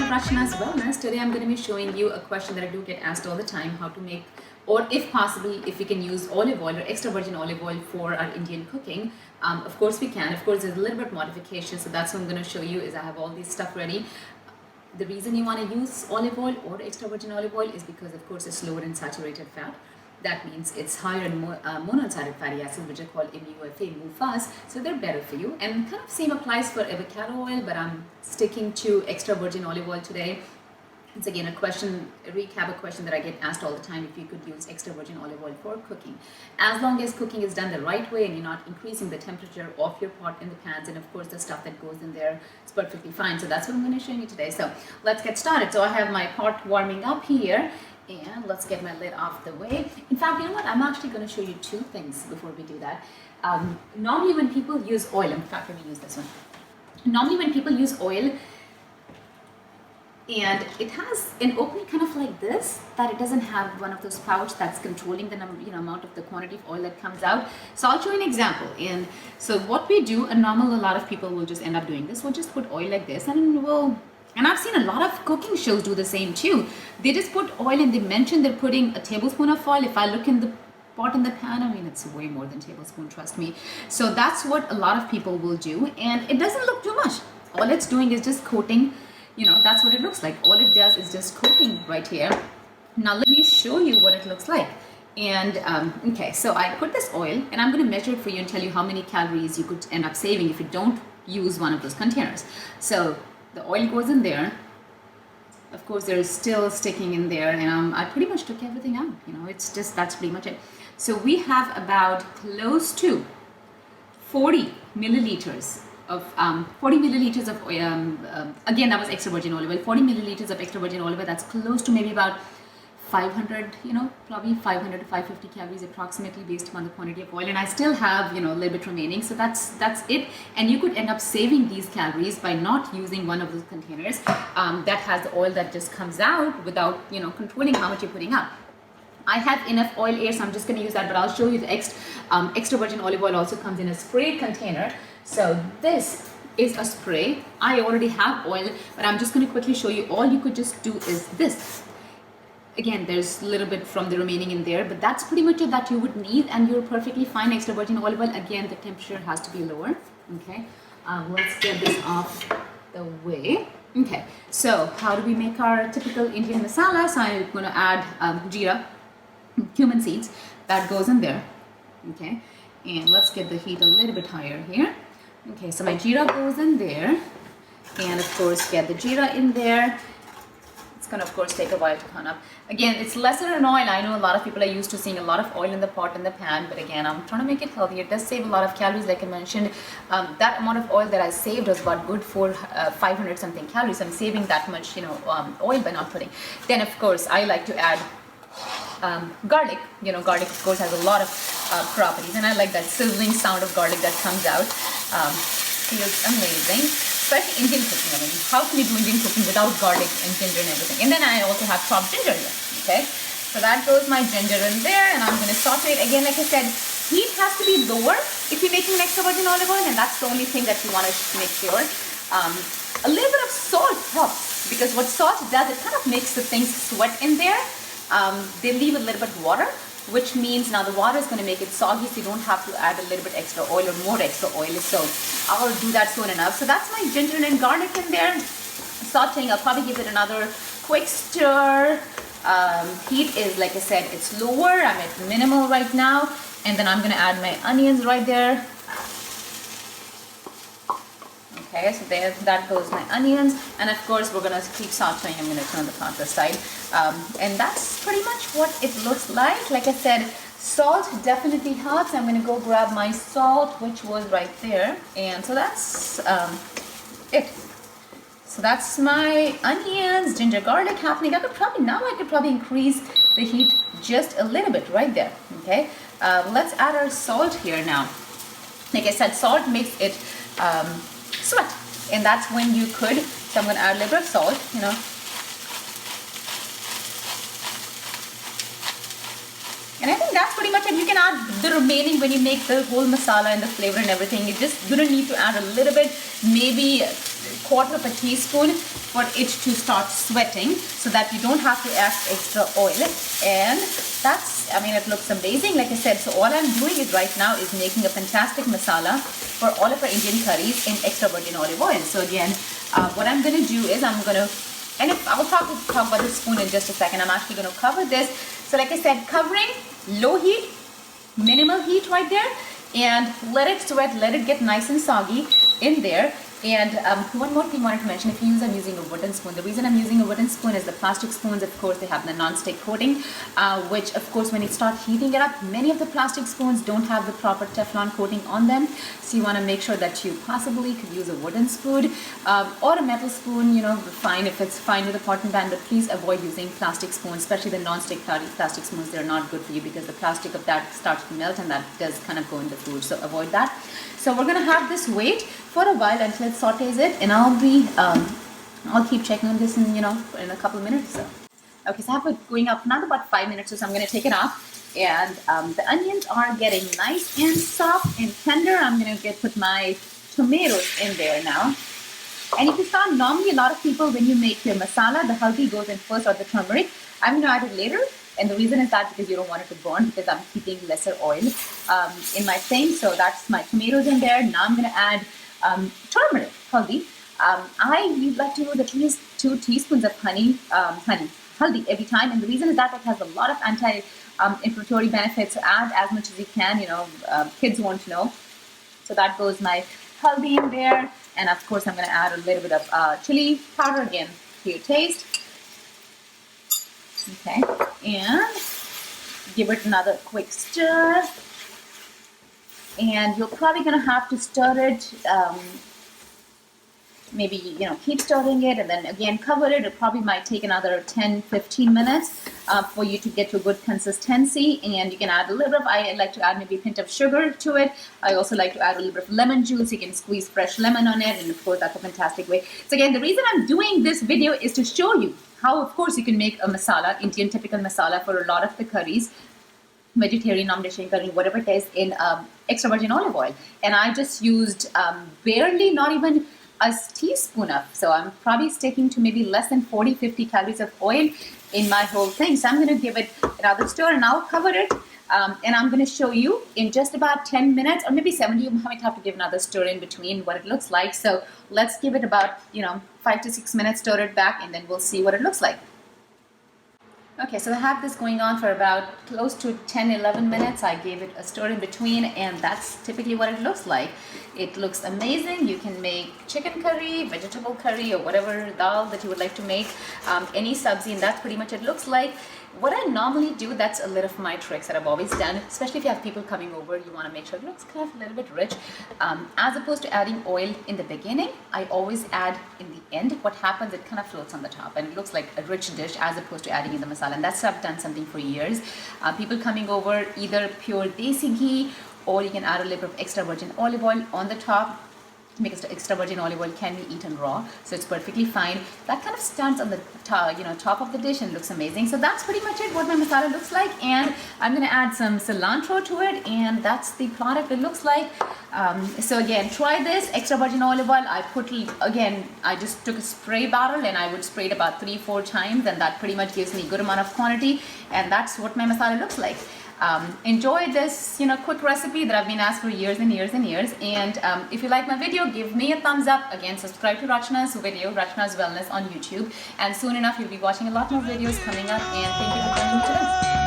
Prachna's Wellness. Today I'm going to be showing you a question that I do get asked all the time, how to make, or if possible, if we can use olive oil or extra virgin olive oil for our Indian cooking. Of course we can. Of course there's a little bit modification, so that's what I'm going to show you. Is I have all this stuff ready. The reason you want to use olive oil or extra virgin olive oil is because of course it's lower in saturated fat. That means it's higher in monounsaturated fatty acids, which are called MUFA, MUFAs, so they're better for you. And kind of same applies for avocado oil, but I'm sticking to extra virgin olive oil today. It's again a recap question that I get asked all the time, if you could use extra virgin olive oil for cooking. As long as cooking is done the right way and you're not increasing the temperature of your pot in the pans, and of course the stuff that goes in there is perfectly fine. So that's what I'm going to show you today. So let's get started. So I have my pot warming up here. And let's get my lid off the way. In fact, you know what? I'm actually going to show you two things before we do that. Normally when people use oil, in fact, let me use this one. Normally when people use oil, and it has an opening kind of like this, that it doesn't have one of those pouch that's controlling the amount of the quantity of oil that comes out. So I'll show you an example. And so what we do, a lot of people will just end up doing this. We'll just put oil like this, and I've seen a lot of cooking shows do the same too. They just put oil and they mention they're putting a tablespoon of oil. If I look in the pot in the pan, I mean, it's way more than tablespoon, trust me. So that's what a lot of people will do, and it doesn't look too much. All it's doing is just coating, that's what it looks like. All it does is just coating right here. Now let me show you what it looks like. And okay, so I put this oil and I'm going to measure it for you and tell you how many calories you could end up saving if you don't use one of those containers. So the oil goes in there. Of course, there is still sticking in there, and I pretty much took everything out. It's just, that's pretty much it. So we have about close to 40 milliliters of oil. Again, that was extra virgin olive oil. 40 milliliters of extra virgin olive oil. That's close to maybe about 500, probably 500 to 550 calories approximately, based upon the quantity of oil. And I still have, a little bit remaining. So that's it. And you could end up saving these calories by not using one of those containers that has the oil that just comes out without, controlling how much you're putting out. I have enough oil here, so I'm just going to use that, but I'll show you the extra virgin olive oil also comes in a spray container. So this is a spray. I already have oil, but I'm just going to quickly show you. All you could just do is this. Again, there's a little bit from the remaining in there, but that's pretty much it that you would need, and you're perfectly fine. Extra virgin olive oil, again, the temperature has to be lower. Okay, let's get this off the way. Okay, so how do we make our typical Indian masala? So I'm going to add jeera, cumin seeds, that goes in there. Okay, and let's get the heat a little bit higher here. Okay, so my jeera goes in there, and of course get the jeera in there. It's going to, of course, take a while to come up. Again, it's lesser in oil. I know a lot of people are used to seeing a lot of oil in the pot, in the pan, but again, I'm trying to make it healthy. It does save a lot of calories, like I mentioned. That amount of oil that I saved was about good for 500 something calories. I'm saving that much, oil by not putting. Then, of course, I like to add garlic. Garlic, of course, has a lot of properties, and I like that sizzling sound of garlic that comes out. Feels amazing. Especially Indian cooking. I mean, how can you do Indian cooking without garlic and ginger and everything? And then I also have chopped ginger here. Okay, so that goes my ginger in there, and I'm going to saute it again. Like I said, heat has to be lower if you're making an extra virgin olive oil, and that's the only thing that you want to make sure. A little bit of salt helps, because what salt does, it kind of makes the things sweat in there. They leave a little bit of water, which means now the water is going to make it soggy, so you don't have to add a little bit extra oil or more extra oil. So I'll do that soon enough. So that's my ginger and garlic in there. Sauteing, I'll probably give it another quick stir. Heat is, like I said, it's lower. I'm at minimal right now. And then I'm going to add my onions right there. Okay, so there, that goes my onions, and of course we're gonna keep sauteing. I'm gonna turn the pot this side, and that's pretty much what it looks like. Like I said, salt definitely helps. I'm gonna go grab my salt, which was right there, and so that's it. So that's my onions, ginger, garlic happening. I could probably increase the heat just a little bit right there. Okay, let's add our salt here now. Like I said, salt makes it sweat, and that's when you could. So I'm going to add a little bit of salt, and I think that's pretty much it. You can add the remaining when you make the whole masala and the flavor and everything. You don't need to add a little bit, maybe quarter of a teaspoon for it to start sweating so that you don't have to add extra oil. And that's, I mean, it looks amazing, like I said. So all I'm doing is right now is making a fantastic masala for all of our Indian curries in extra virgin olive oil. So again, what I'm going to do is I'm going to, and I'll talk about the spoon in just a second. I'm actually going to cover this. So like I said, covering, low heat, minimal heat right there, and let it sweat, let it get nice and soggy in there. And one more thing I wanted to mention, if I'm using a wooden spoon. The reason I'm using a wooden spoon is the plastic spoons, of course, they have the non-stick coating, which of course when you start heating it up, many of the plastic spoons don't have the proper Teflon coating on them. So you want to make sure that you possibly could use a wooden spoon or a metal spoon, you know, fine if it's fine with a pot and pan, but please avoid using plastic spoons, especially the non-stick plastic spoons. They're not good for you because the plastic of that starts to melt and that does kind of go in the food. So avoid that. So we're going to have this wait for a while until it sautés it, and I'll keep checking on this in a couple of minutes or so. Okay, so I have it going up another about 5 minutes or so. I'm going to take it off, and the onions are getting nice and soft and tender. I'm going to put my tomatoes in there now. And if you saw, normally a lot of people, when you make your masala, the haldi goes in first or the turmeric. I'm going to add it later. And the reason is that because you don't want it to burn, because I'm keeping lesser oil in my thing. So that's my tomatoes in there. Now I'm going to add turmeric, haldi. I like to use at least 2 teaspoons of haldi every time. And the reason is that it has a lot of anti-inflammatory benefits. So add as much as you can, kids won't know. So that goes my haldi in there. And of course, I'm going to add a little bit of chili powder again to your taste. Okay, and give it another quick stir. And you're probably going to have to stir it, maybe, keep stirring it and then again cover it. It probably might take another 10-15 minutes for you to get to a good consistency. And you can add a little bit of, I like to add maybe a pinch of sugar to it. I also like to add a little bit of lemon juice. You can squeeze fresh lemon on it, and of course that's a fantastic way. So again, the reason I'm doing this video is to show you how, of course, you can make a masala, Indian typical masala for a lot of the curries, vegetarian, non-vegetarian curry, whatever it is, in extra virgin olive oil. And I just used barely, not even a teaspoon of, so I'm probably sticking to maybe less than 40-50 calories of oil in my whole thing. So I'm going to give it another stir and I'll cover it. And I'm going to show you in just about 10 minutes or maybe 7. You might have to give another stir in between what it looks like. So let's give it about 5 to 6 minutes, stir it back, and then we'll see what it looks like. Okay, so I have this going on for about close to 10-11 minutes. I gave it a stir in between, and that's typically what it looks like. It looks amazing. You can make chicken curry, vegetable curry, or whatever dal that you would like to make, any sabzi, and that's pretty much it looks like. What I normally do, that's a little of my tricks that I've always done, especially if you have people coming over, you want to make sure it looks kind of a little bit rich. As opposed to adding oil in the beginning, I always add in the end. What happens, it kind of floats on the top and it looks like a rich dish as opposed to adding in the masala. And that's I've done something for years. People coming over, either pure desi ghee, or you can add a little bit of extra virgin olive oil on the top, because the extra virgin olive oil can be eaten raw, so it's perfectly fine. That kind of stands on the top of the dish and looks amazing. So that's pretty much it, what my masala looks like. And I'm going to add some cilantro to it, and that's the product it looks like. So again, try this extra virgin olive oil. I just took a spray bottle and I would spray it about 3-4 times, and that pretty much gives me a good amount of quantity, and that's what my masala looks like. Enjoy this quick recipe that I've been asked for years and years and years. And if you like my video, give me a thumbs up. Again, subscribe to Rachna's video, Rachna's Wellness on YouTube, and soon enough you'll be watching a lot more videos coming up. And thank you for joining me today.